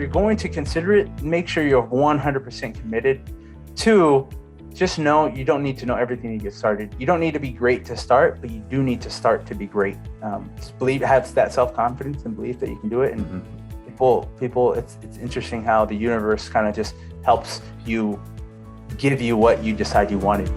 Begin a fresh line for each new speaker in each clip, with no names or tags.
you're going to consider it, make sure you're 100% committed. 2, just know you don't need to know everything to get started. You don't need to be great to start, but you do need to start to be great. Just have that self-confidence and belief that you can do it. And people, it's interesting how the universe kind of just helps you give you what you decide you wanted.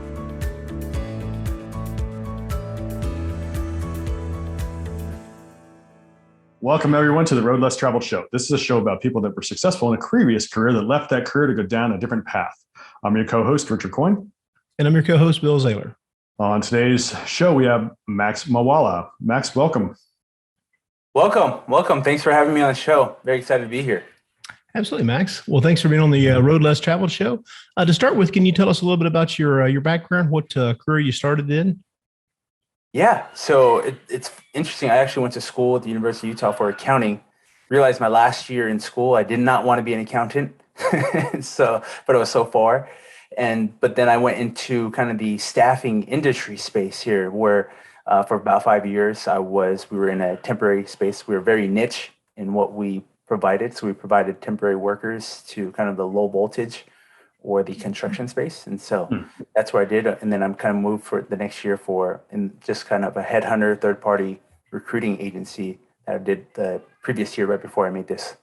Welcome everyone to the Road Less Traveled Show. This is a show about people that were successful in a previous career that left that career to go down a different path. I'm your co-host, Richard Coyne.
And I'm your co-host, Bill Zahller.
On today's show, we have Max Moala. Max, welcome.
Welcome. Thanks for having me on the show. Very excited to be here.
Absolutely, Max. Well, thanks for being on the Road Less Traveled Show. To start with, can you tell us a little bit about your background, what career you started in?
Yeah, so it's interesting. I actually went to school at the University of Utah for accounting. Realized my last year in school, I did not want to be an accountant. But it was so far. But then I went into kind of the staffing industry space here where for about 5 years we were in a temporary space. We were very niche in what we provided. So we provided temporary workers to kind of the low voltage or the construction space. And so that's what I did. And then I'm kind of moved for the next year in just kind of a headhunter, third-party recruiting agency that I did the previous year right before I made this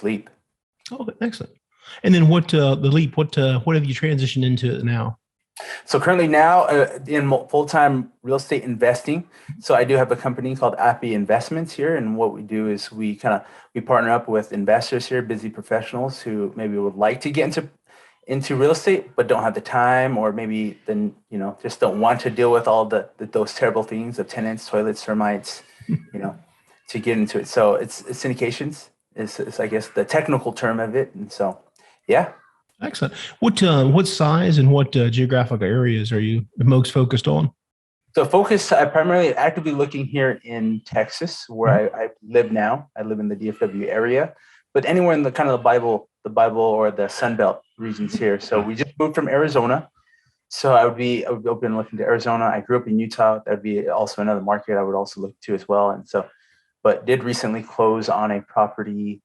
leap.
Oh, excellent. And then what have you transitioned into now?
So currently now in full-time real estate investing. So I do have a company called Appy Investments here. And what we do is we partner up with investors here, busy professionals who maybe would like to get into real estate, but don't have the time, or maybe then, just don't want to deal with all those terrible things of tenants, toilets, termites, to get into it. So it's syndications is I guess the technical term of it. And so, yeah.
Excellent. What size and what geographical areas are you most focused on?
So I'm primarily actively looking here in Texas, where I live now. I live in the DFW area, but anywhere in the kind of the Bible or the Sunbelt regions here. So we just moved from Arizona. So I would be open looking to Arizona. I grew up in Utah. That would be also another market I would also look to as well. And so, but did recently close on a property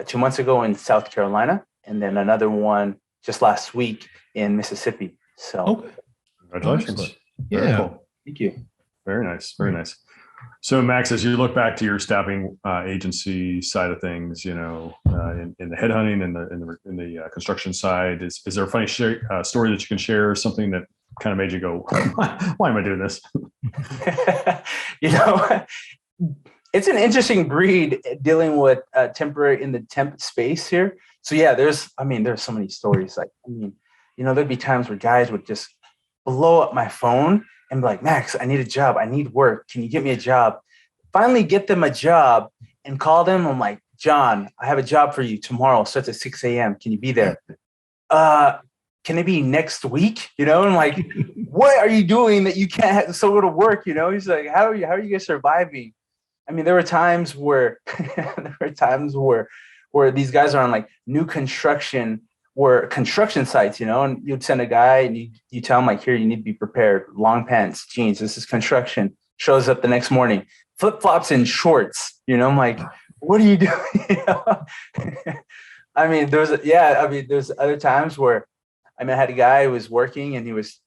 2 months ago in South Carolina, and then another one just last week in Mississippi. So
congratulations.
Yeah.
Cool.
Thank you.
Very nice. Very nice. So Max, as you look back to your staffing agency side of things, in the headhunting and in the construction side, is there a funny story that you can share, something that kind of made you go, why am I doing this?
It's an interesting breed dealing with temporary in the temp space here. So yeah, there's so many stories. There'd be times where guys would just blow up my phone and be like, Max, I need a job. I need work. Can you get me a job? Finally get them a job and call them. I'm like, John, I have a job for you tomorrow. Starts at 6 a.m. Can you be there? Can it be next week? And I'm like, what are you doing that you can't go to work? He's like, how are you guys surviving? There were times where these guys are on like new construction sites, and you'd send a guy and you tell him like, here, you need to be prepared. Long pants, jeans, this is construction. Shows up the next morning, flip-flops and shorts. I'm like, what are you doing? There's other times where, I had a guy who was working and he was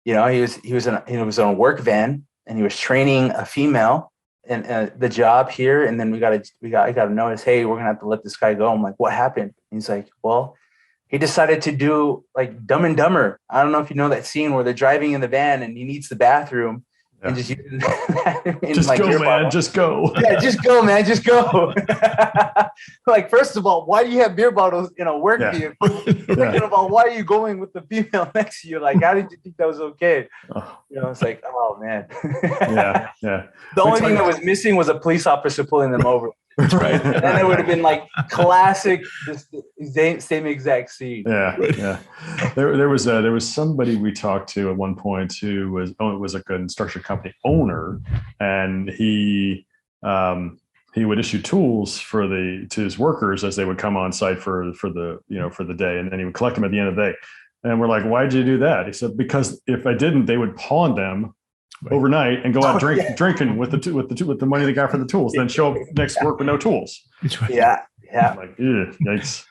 on a work van and he was training a female and the job here. And then I got to notice, hey, we're going to have to let this guy go. I'm like, what happened? And he's like, well, he decided to do like Dumb and Dumber. I don't know if you know that scene where they're driving in the van and he needs the bathroom and just using
just like go, man. Just go.
Yeah, just go, man. Just go. Like, first of all, why do you have beer bottles in a work vehicle? Second of all, why are you going with the female next to you? Like, how did you think that was okay? It's like, oh man.
Yeah.
The only thing that was missing was a police officer pulling them over.
That's right.
And it would have been like classic, same exact scene.
Yeah. There was somebody we talked to at one point who was like a construction company owner, and he would issue tools to his workers as they would come on site for the day, and then he would collect them at the end of the day. And we're like, why'd you do that? He said, because if I didn't, they would pawn them overnight and go out drinking with the money they got for the tools, then show up next work with no tools.
Yeah. Yeah.
Like, yikes.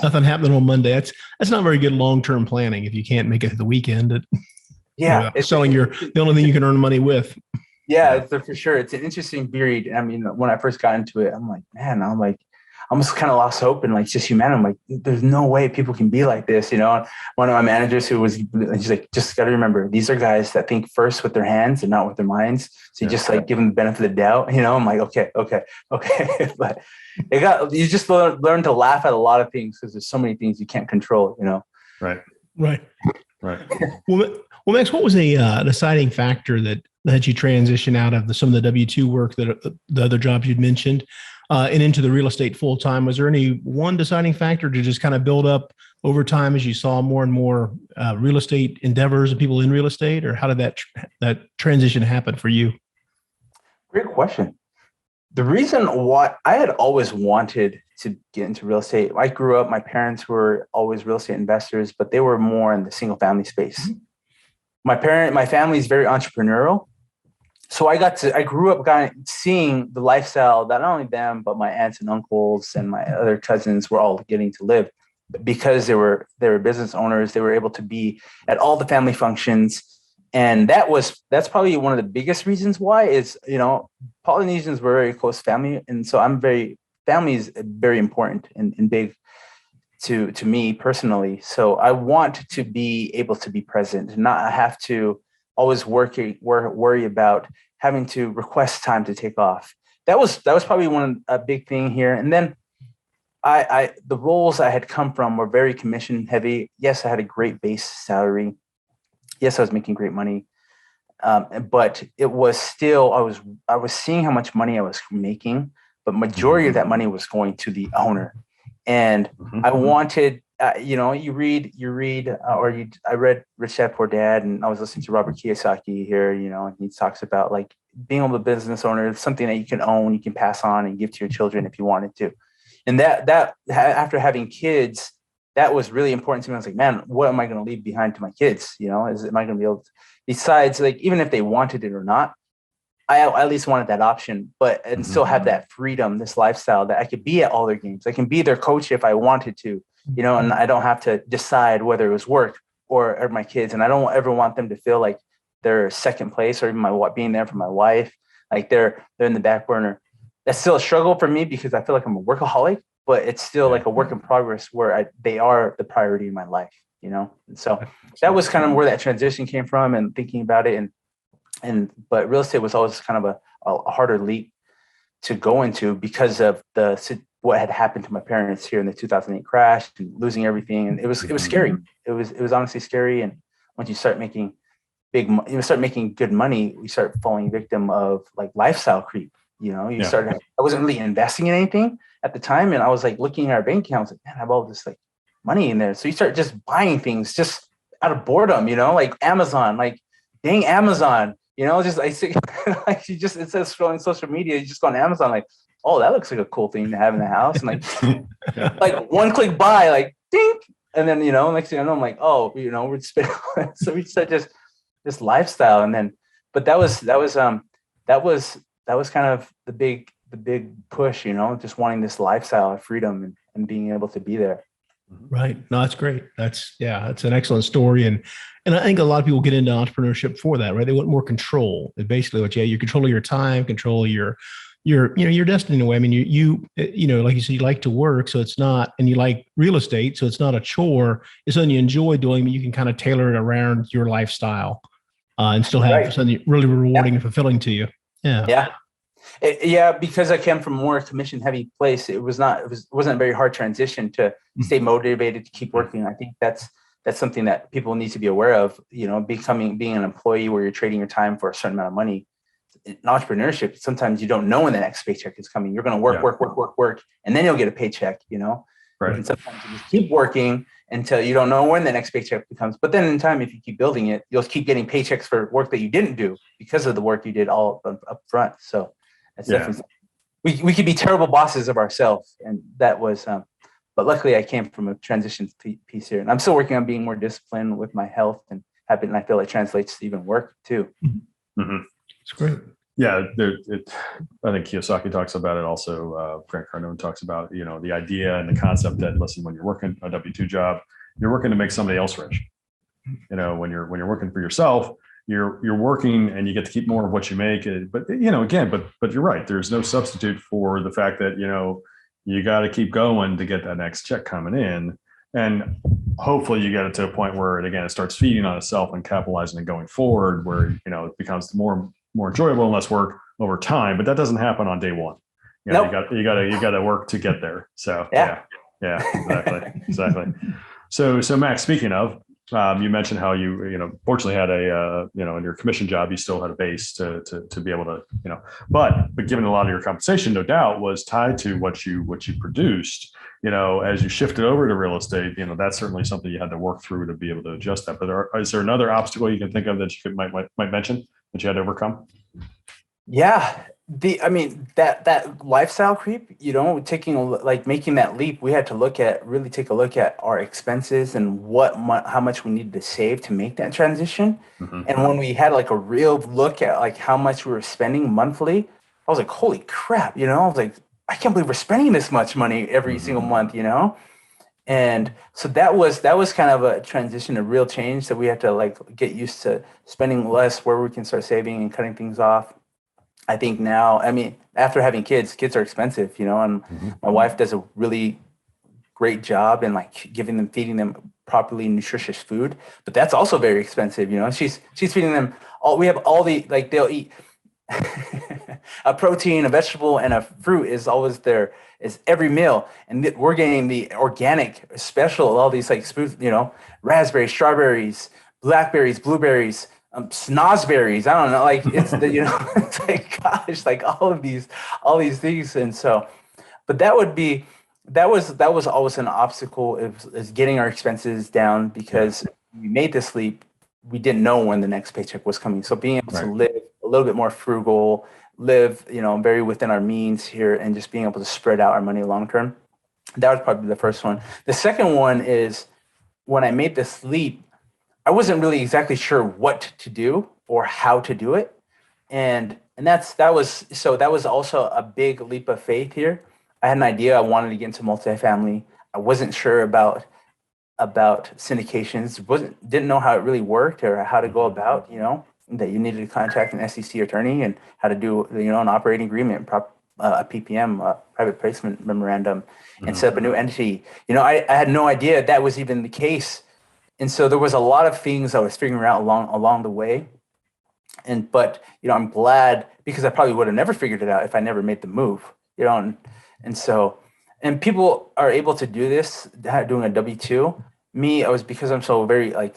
Nothing happening on Monday. That's not very good long-term planning if you can't make it to the weekend.
Yeah.
Selling the only thing you can earn money with.
Yeah, for sure. It's an interesting period. I mean, when I first got into it, I'm like, I almost kind of lost hope and like just humanity. I'm like, there's no way people can be like this, you know? And one of my managers he's like, just got to remember, these are guys that think first with their hands and not with their minds. So you just like give them the benefit of the doubt, you know? I'm like, okay. But you just learn to laugh at a lot of things because there's so many things you can't control, you know?
Right. Well, Max, what was a deciding factor that you transition out of some of the W-2 work that the other jobs you'd mentioned and into the real estate full time? Was there any one deciding factor to just kind of build up over time as you saw more and more real estate endeavors and people in real estate, or how did that transition happen for you?
Great question. The reason why I had always wanted to get into real estate, I grew up, my parents were always real estate investors, but they were more in the single family space. My family is very entrepreneurial. So I grew up seeing the lifestyle that not only them, but my aunts and uncles and my other cousins were all getting to live because they were business owners. They were able to be at all the family functions. And that's probably one of the biggest reasons why is, you know, Polynesians were very close family. And so family is very important and big to me personally. So I want to be able to be present and not have to always worry about having to request time to take off. That was probably a big thing here. And then the roles I had come from were very commission heavy. Yes, I had a great base salary. Yes, I was making great money. But it was still, I was seeing how much money I was making, but majority of that money was going to the owner. And I wanted, I read Rich Dad Poor Dad, and I was listening to Robert Kiyosaki here, you know, and he talks about like being able to business owner, something that you can own, you can pass on and give to your children if you wanted to. And that after having kids, that was really important to me. I was like, man, what am I going to leave behind to my kids? You know, am I going to be able to, besides like, even if they wanted it or not, I at least wanted that option, and still have that freedom, this lifestyle that I could be at all their games. I can be their coach if I wanted to, you know, and I don't have to decide whether it was work or my kids. And I don't ever want them to feel like they're second place or even being there for my wife. Like they're in the back burner. That's still a struggle for me because I feel like I'm a workaholic, but it's still like a work in progress where they are the priority in my life, you know? And so that was kind of where that transition came from and thinking about it. But real estate was always kind of a harder leap to go into because of what had happened to my parents here in the 2008 crash and losing everything. And it was scary. It was honestly scary. And once you start making good money, you start falling victim of like lifestyle creep. You know, I wasn't really investing in anything at the time. And I was like looking at our bank accounts, like, man, I have all this like money in there. So you start just buying things just out of boredom, you know, like Amazon, like dang Amazon, you know, just I see like it says scrolling social media, you just go on Amazon, like, oh, that looks like a cool thing to have in the house. And like, like one click buy, like ding. And then, you know, next thing I know, I'm like, oh, you know, we're spending. So we said just lifestyle. And then, but that was kind of the big push, you know, just wanting this lifestyle of freedom and being able to be there.
Right. No, that's great. That's an excellent story. And I think a lot of people get into entrepreneurship for that, right? They want more control. It basically you control your time, control your destiny in a way. I mean, you know, like you said, you like to work, so it's not, and you like real estate, so it's not a chore. It's something you enjoy doing, but you can kind of tailor it around your lifestyle and still have something really rewarding and fulfilling to you. Yeah.
Yeah, because I came from a more commission heavy place. It wasn't a very hard transition to stay motivated to keep working. I think that's something that people need to be aware of, you know, being an employee where you're trading your time for a certain amount of money. In entrepreneurship, sometimes you don't know when the next paycheck is coming. You're going to work, and then you'll get a paycheck, you know? Right. And sometimes you just keep working until you don't know when the next paycheck comes. But then in time, if you keep building it, you'll keep getting paychecks for work that you didn't do because of the work you did all up front. So that's definitely, we could be terrible bosses of ourselves. And that was, but luckily I came from a transition piece here, and I'm still working on being more disciplined with my health and I feel it translates to even work too.
Mm-hmm. It's great.
Yeah, I think Kiyosaki talks about it. Also, Grant Cardone talks about, the idea and the concept that, listen, when you're working a W-2 job, you're working to make somebody else rich. When you're working for yourself, you're working and you get to keep more of what you make. But but you're right. There's no substitute for the fact that you got to keep going to get that next check coming in, and hopefully you get it to a point where it starts feeding on itself and capitalizing and going forward, where it becomes more enjoyable and less work over time. But that doesn't happen on day one.
Nope.
You got to work to get there. So
yeah,
exactly. So Max, speaking of, you mentioned how you fortunately had in your commission job, you still had a base to be able to, but given a lot of your compensation, no doubt, was tied to what you produced. As you shifted over to real estate, that's certainly something you had to work through to be able to adjust that. But is there another obstacle you can think of that you might mention that you had to overcome?
Yeah. That lifestyle creep, making that leap, we had to really take a look at our expenses and how much we needed to save to make that transition.
Mm-hmm.
And when we had like a real look at like how much we were spending monthly, I was like, holy crap, I was like, I can't believe we're spending this much money every single month, And so that was kind of a transition, a real change that we had to like get used to spending less, where we can start saving and cutting things off. I think now, after having kids are expensive, and my wife does a really great job in like feeding them properly nutritious food, but that's also very expensive. She's feeding them we have all the, like, they'll eat a protein, a vegetable, and a fruit is every meal. And we're getting the organic special, all these like raspberries, strawberries, blackberries, blueberries, snozberries. I don't know, like it's it's like, gosh, like all these things. And so, but that was always an obstacle, is getting our expenses down, because we made this leap. We didn't know when the next paycheck was coming. So being able to live a little bit more frugal, live, very within our means here, and just being able to spread out our money long term. That was probably the first one. The second one is, when I made this leap, I wasn't really exactly sure what to do or how to do it. And that was also a big leap of faith here. I had an idea. I wanted to get into multifamily. I wasn't sure about syndications. Didn't know how it really worked or how to go about, that you needed to contact an SEC attorney, and how to do, an operating agreement, a PPM, a private placement memorandum, and set up a new entity. I had no idea that was even the case. And so there was a lot of things I was figuring out along the way. But I'm glad, because I probably would have never figured it out if I never made the move, and people are able to do this, doing a W-2. Me, because I'm so very like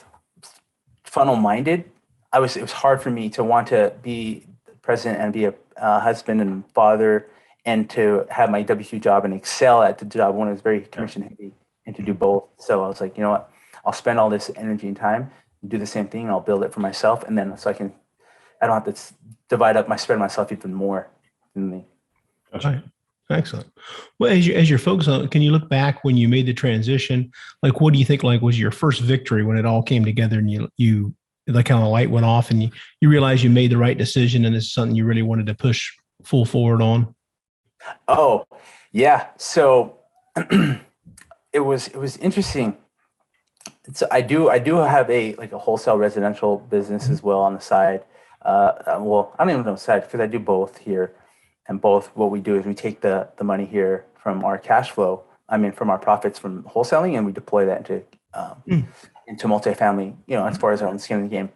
funnel minded, it was hard for me to want to be president and be a husband and father, and to have my W-2 job and excel at the job when it was very commission heavy, and to do both. So I was like, you know what? I'll spend all this energy and time, do the same thing. I'll build it for myself, and then I don't have to spread myself even more.
Right. Excellent. Well, as you're focused on, can you look back when you made the transition? Like, what do you think was your first victory when it all came together, and you like kind of the light went off, and you realized you made the right decision, and it's something you really wanted to push full forward on?
Oh, yeah. So it was interesting. So I do have a wholesale residential business as well on the side. Well, I don't even know the side, because I do both here, and both, what we do is we take the money here from our cash flow, from our profits from wholesaling, and we deploy that into multifamily, as far as our own skin in the game.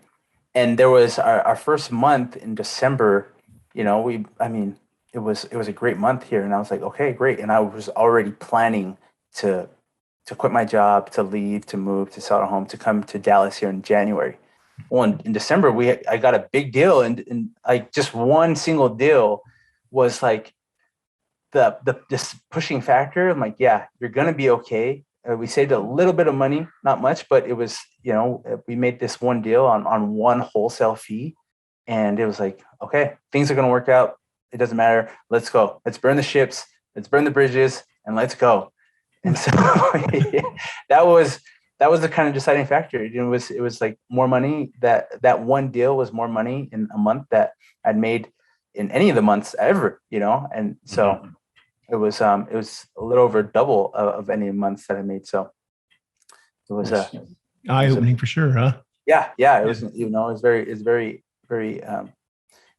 And there was our first month in December, it was a great month here, and I was like, okay, great. And I was already planning to quit my job, to leave, to move, to sell our home, to come to Dallas here in January. Well, in December, I got a big deal, and like just one single deal was like this pushing factor. I'm like, yeah, you're gonna be okay. We saved a little bit of money, not much, but it was, we made this one deal on one wholesale fee, and it was like, okay, things are gonna work out. It doesn't matter. Let's go. Let's burn the ships. Let's burn the bridges, and let's go. And so that was the kind of deciding factor. It was like more money. That one deal was more money in a month that I'd made in any of the months ever, and so it was a little over double of any months that I made. So it was
eye-opening for sure, huh?
Yeah. It was, it was very, very,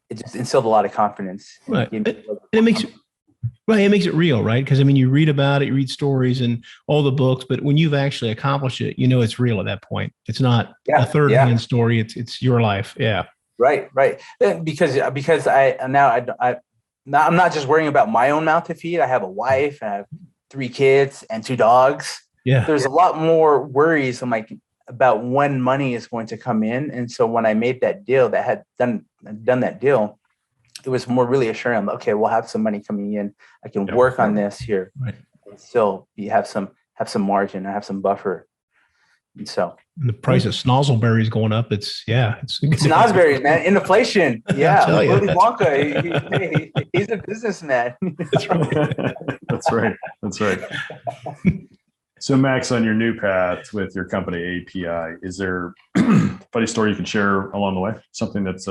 it just instilled a lot of confidence.
Right. And it makes it real, right? Because I mean, you read about it, you read stories and all the books, but when you've actually accomplished it, it's real at that point. It's not a third-hand story. It's your life. Yeah.
Right. Because I'm not just worrying about my own mouth to feed. I have a wife, I have 3 kids and 2 dogs.
Yeah.
There's a lot more worries about when money is going to come in. And so when I made that deal, that had done that deal, it was more really assuring. Okay, we'll have some money coming in. I can work on this here.
Right.
And still have some margin. I have some buffer. And so
the price of snozzleberries is going up. It's
snozzberries, man. Inflation. Yeah. Willy Wonka. He's a businessman.
That's right. That's right. So Max, on your new path with your company API, is there a funny story you can share along the way? Something that's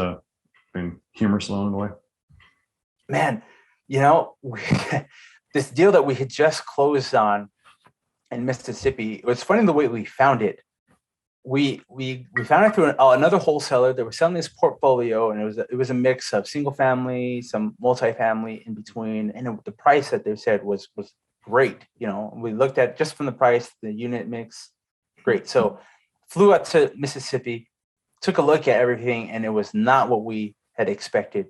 been humorous along the way?
Man, this deal that we had just closed on in Mississippi, it was funny the way we found it. We found it through another wholesaler that was selling this portfolio, and it was a mix of single family, some multifamily in between, and the price that they said was great. We looked at just from the price, the unit mix, great. So flew out to Mississippi, took a look at everything, and it was not what we had expected.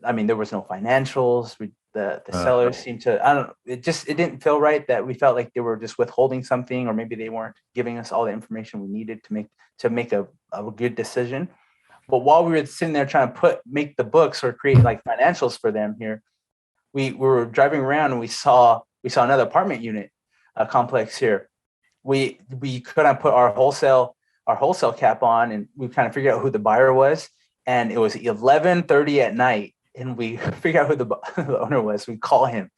I mean, there was no financials. The sellers seemed to, it didn't feel right, that we felt like they were just withholding something, or maybe they weren't giving us all the information we needed to make a good decision. But while we were sitting there trying to make the books or create like financials for them here, we were driving around and we saw another apartment unit complex here. We couldn't put our wholesale cap on, and we kind of figured out who the buyer was. And it was 11:30 at night, and we figured out who the owner was. We call him,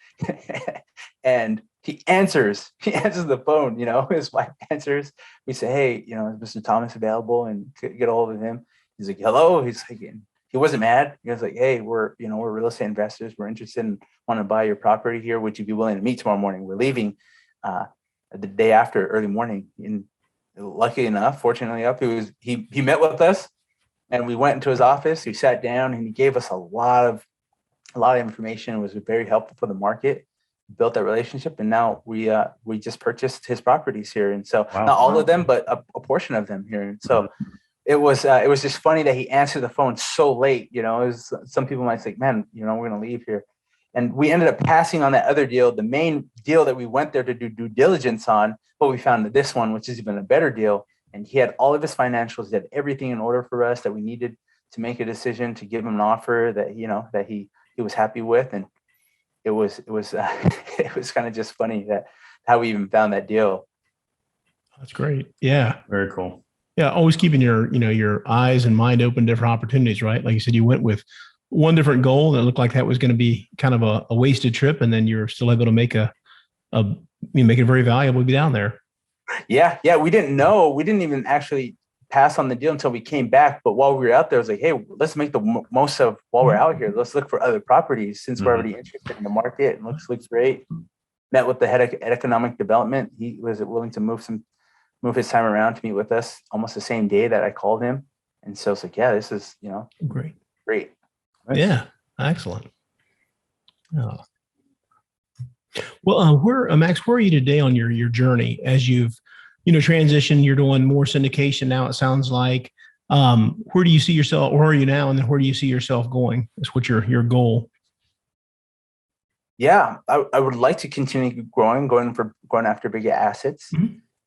and he answers. He answers the phone. His wife answers. We say, "Hey, is Mr. Thomas available?" And get a hold of him. He's like, "Hello." He's like, he wasn't mad. He was like, "Hey, we're real estate investors. We're interested in want to buy your property here. Would you be willing to meet tomorrow morning? We're leaving the day after, early morning." And luckily enough, fortunately enough, he met with us, and we went into his office. We sat down, and he gave us a lot of information. It was very helpful for the market. Built that relationship, and now we just purchased his properties here. And so not all of them, but a portion of them here. And so it was just funny that he answered the phone so late. Some people might think, "Man, we're going to leave here." And we ended up passing on that other deal, the main deal that we went there to do due diligence on, but we found this one, which is even a better deal. And he had all of his financials, he had everything in order for us that we needed to make a decision, to give him an offer that, that he was happy with. And it was it was kind of just funny that how we even found that deal.
That's great. Yeah.
Very cool.
Yeah. Always keeping your eyes and mind open to different opportunities, right? Like you said, you went with one different goal and it looked like that was going to be kind of a wasted trip. And then you're still able to make it very valuable to be down there.
Yeah. We didn't know. We didn't even actually pass on the deal until we came back. But while we were out there, I was like, "Hey, let's make the most of while we're out here. Let's look for other properties since we're already interested in the market. And looks great." Met with the head of economic development. He was willing to move his time around to meet with us almost the same day that I called him. And so it's like, yeah, this is,
great.
Nice.
Yeah. Excellent. Oh. Well, Max, where are you today on your journey as you've, transitioned? You're doing more syndication now, it sounds like. Where do you see yourself? Where are you now? And then where do you see yourself going? What's your goal?
Yeah, I would like to continue going after bigger assets.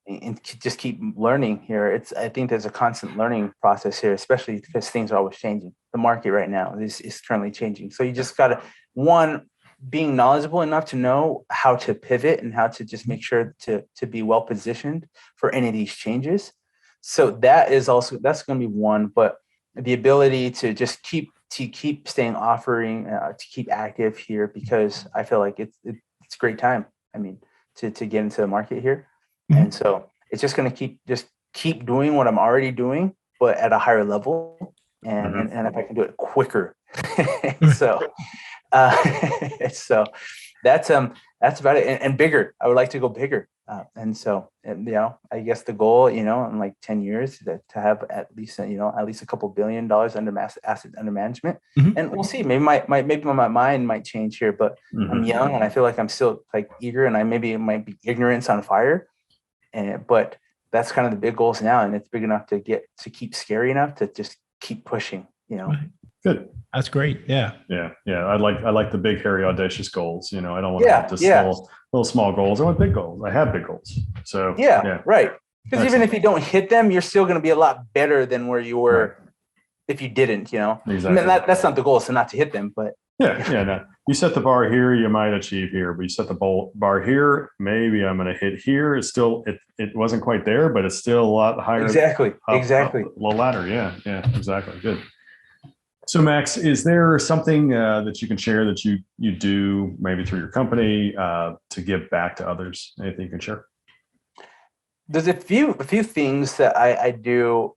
And just keep learning here. I think there's a constant learning process here, especially because things are always changing. The market right now is currently changing. So you just got to, being knowledgeable enough to know how to pivot and how to just make sure to be well positioned for any of these changes. So that's going to be one, but the ability to just keep staying to keep active here, because I feel like it's a great time. I mean, to get into the market here. And so it's just going to keep doing what I'm already doing, but at a higher level. And if I can do it quicker so, so that's about it. And bigger. I would like to go bigger. I guess the goal, in like 10 years to have at least a couple $1 billion under asset under management.
Mm-hmm.
And we'll see. Maybe my mind might change here, but I'm young and I feel like I'm still like eager, and it might be ignorance on fire. But that's kind of the big goals now, and it's big enough to keep scary enough to just keep pushing.
Right.
Good.
That's great. Yeah.
I like the big, hairy, audacious goals. I don't want to have just little small goals. I want big goals. I have big goals. So
right. Because even if you don't hit them, you're still going to be a lot better than where you were if you didn't. Exactly. I mean, that's not the goal, so not to hit them, but
no. You set the bar here, you might achieve here, but you set the bar here, maybe I'm going to hit here. It's still it wasn't quite there, but it's still a lot higher.
Exactly.
Up the ladder. Yeah, exactly. Good. So Max, is there something that you can share that you do maybe through your company to give back to others? Anything you can share?
There's a few things that I do.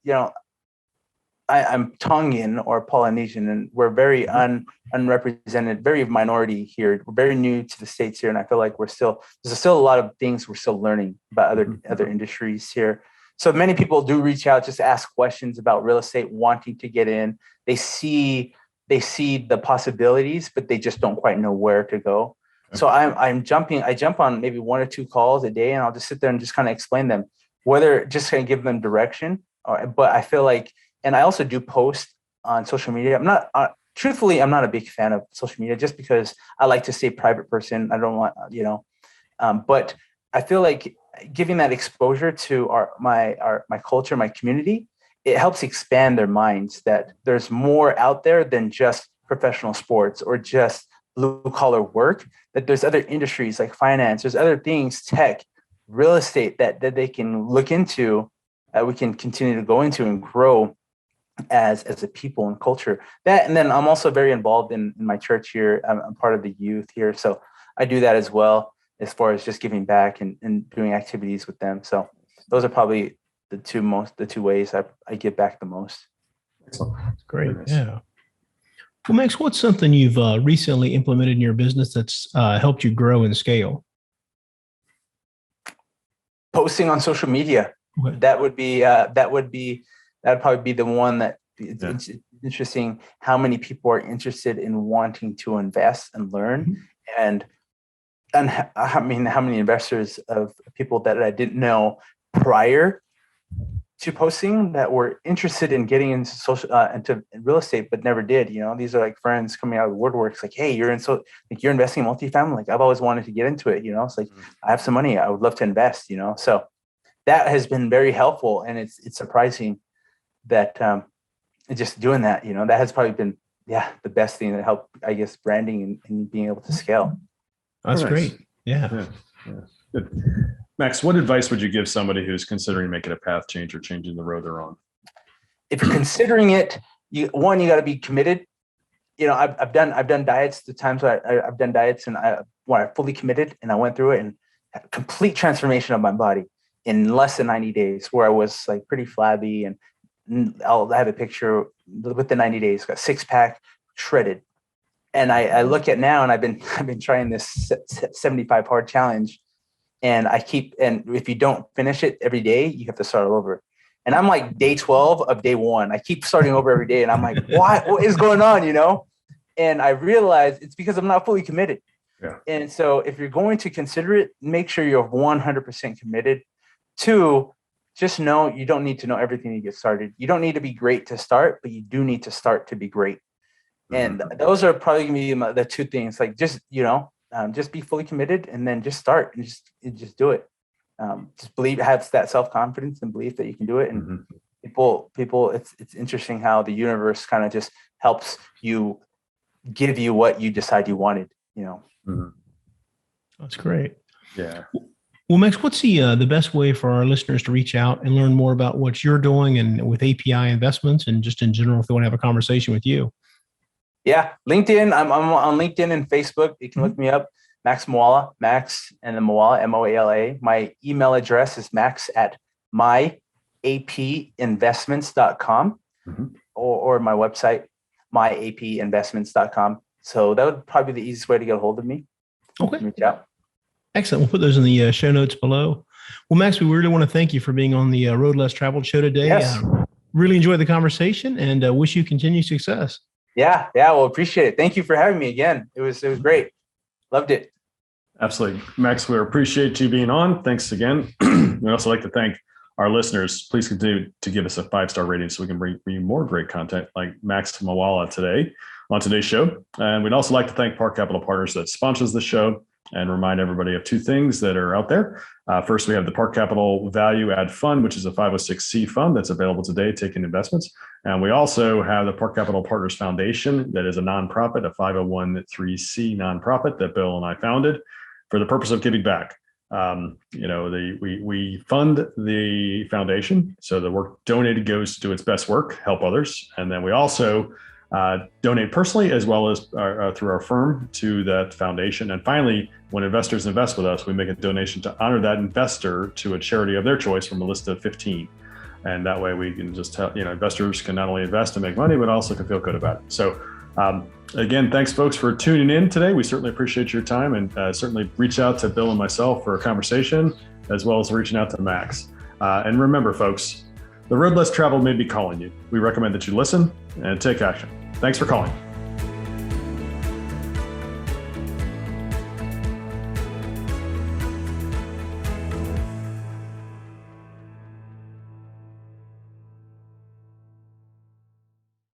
I'm Tongan or Polynesian, and we're very unrepresented, very minority here. We're very new to the States here, and I feel like there's still a lot of things we're still learning about other industries here. So many people do reach out, just ask questions about real estate, wanting to get in. They see the possibilities, but they just don't quite know where to go. Okay. So I jump on maybe 1 or 2 calls a day, and I'll just sit there and just kind of explain them, whether just kind of give them direction. But I feel like, and I also do post on social media. I'm not a big fan of social media, just because I like to stay a private person. I don't want, but I feel like giving that exposure to my culture, my community, it helps expand their minds that there's more out there than just professional sports or just blue collar work, that there's other industries like finance, there's other things, tech, real estate that they can look into, we can continue to go into and grow as a people and culture. And then I'm also very involved in my church here. I'm part of the youth here. So I do that as well, as far as just giving back and doing activities with them. So those are probably the two ways I give back the most.
That's great. Yeah. Well, Max, what's something you've recently implemented in your business that's helped you grow and scale?
Posting on social media. Okay. That'd probably be the one that it's interesting how many people are interested in wanting to invest and learn. And I mean, how many investors of people that I didn't know prior to posting that were interested in getting into into real estate, but never did. These are like friends coming out of the woodworks, like, hey, you're investing in multifamily. Like, I've always wanted to get into it. It's like, I have some money, I would love to invest. So that has been very helpful, and it's surprising that just doing that, that has probably been the best thing that helped, I guess, branding and being able to scale.
That's great. Yeah.
Good. Max, what advice would you give somebody who's considering making a path change or changing the road they're on?
If you're considering it, you got to be committed. I've done diets. The times I've done diets, and I fully committed, and I went through it and had a complete transformation of my body in less than 90 days, where I was like pretty flabby, and I'll have a picture with the 90 days, got 6-pack, shredded. And I look at now, and I've been trying this 75 hard challenge, and if you don't finish it every day, you have to start all over. And I'm like day 12 of day 1. I keep starting over every day, and I'm like, what is going on? And I realize it's because I'm not fully committed.
Yeah.
And so if you're going to consider it, make sure you're 100% committed. 2, just know you don't need to know everything to get started. You don't need to be great to start, but you do need to start to be great. And those are probably going to be the 2 things. Like, just be fully committed, and then just start and just do it. Just believe, have that self-confidence and belief that you can do it. And people, it's interesting how the universe kind of just helps you, give you what you decide you wanted.
That's great.
Yeah.
Well, Max, what's the best way for our listeners to reach out and learn more about what you're doing and with API investments, and just in general, if they want to have a conversation with you?
Yeah, LinkedIn. I'm on LinkedIn and Facebook. You can look me up, Max Moala, Max and then Moala, Moala. My email address is max@myapinvestments.com or my website. myapinvestments.com. So that would probably be the easiest way to get a hold of me.
Okay.
Reach out.
Excellent. We'll put those in the show notes below. Well, Max, we really want to thank you for being on the Road Less Traveled show today.
Yes.
Really enjoyed the conversation and wish you continued success.
Yeah. Well, appreciate it. Thank you for having me again. It was great. Loved it.
Absolutely. Max, we appreciate you being on. Thanks again. We'd also like to thank our listeners. Please continue to give us a 5-star rating so we can bring you more great content like Max Moala today on today's show. And we'd also like to thank Park Capital Partners that sponsors the show and remind everybody of 2 things that are out there. First, we have the Park Capital Value Add Fund, which is a 506c fund that's available today, taking investments. And we also have the Park Capital Partners Foundation, that is a nonprofit, a 501c nonprofit that Bill and I founded for the purpose of giving back. We fund the foundation, so the work donated goes to do its best work, help others. And then we also donate personally as well as through our firm to that foundation. And finally, when investors invest with us, we make a donation to honor that investor to a charity of their choice from a list of 15. And that way we can just tell, investors can not only invest and make money, but also can feel good about it. So again, thanks folks for tuning in today. We certainly appreciate your time, and certainly reach out to Bill and myself for a conversation, as well as reaching out to Max. And remember folks, the road less traveled may be calling you. We recommend that you listen and take action. Thanks for calling.